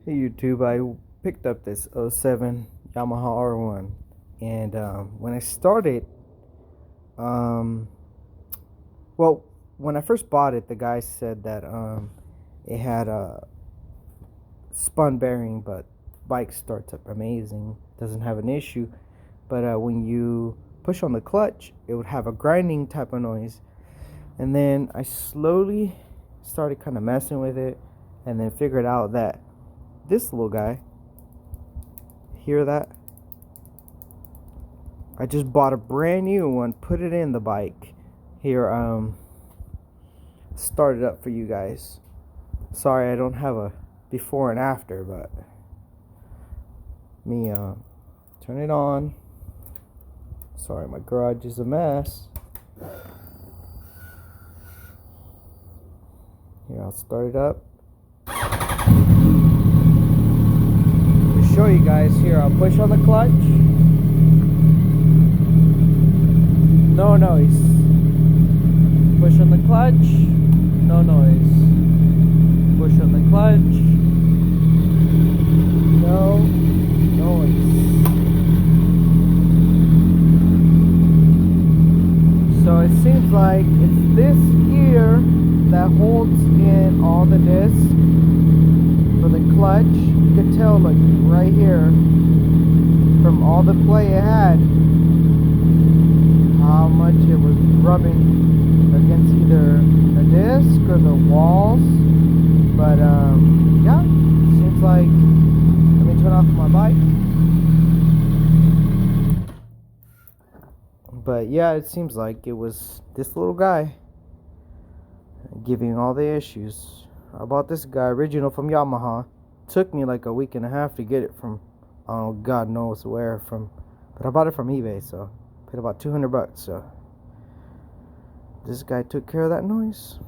Hey YouTube, I picked up this '07 Yamaha R1, and when I started, um, well, when I first bought it, the guy said that it had a spun bearing, but bike starts up amazing, doesn't have an issue. But when you push on the clutch, it would have a grinding type of noise. And then I slowly started kind of messing with it, and then figured out that this little guy, hear that? I just bought a brand new one, put it in the bike. Here, start it up for you guys. Sorry I don't have a before and after, but me turn it on. Sorry, my garage is a mess. Here, I'll start it up. To show you guys, here, I'll push on the clutch. No noise. Push on the clutch. No noise. Push on the clutch. No noise. So it seems like it's this gear that holds in all the discs for the clutch. You can tell, like, right here from all the play it had, how much it was rubbing against either the disc or the walls. But yeah, seems like, let me turn off my bike. But yeah, it seems like it was this little guy giving all the issues. I bought this guy original from Yamaha. Took me like a week and a half to get it from, oh God knows where from, but I bought it from eBay, so paid about $200. So this guy took care of that noise.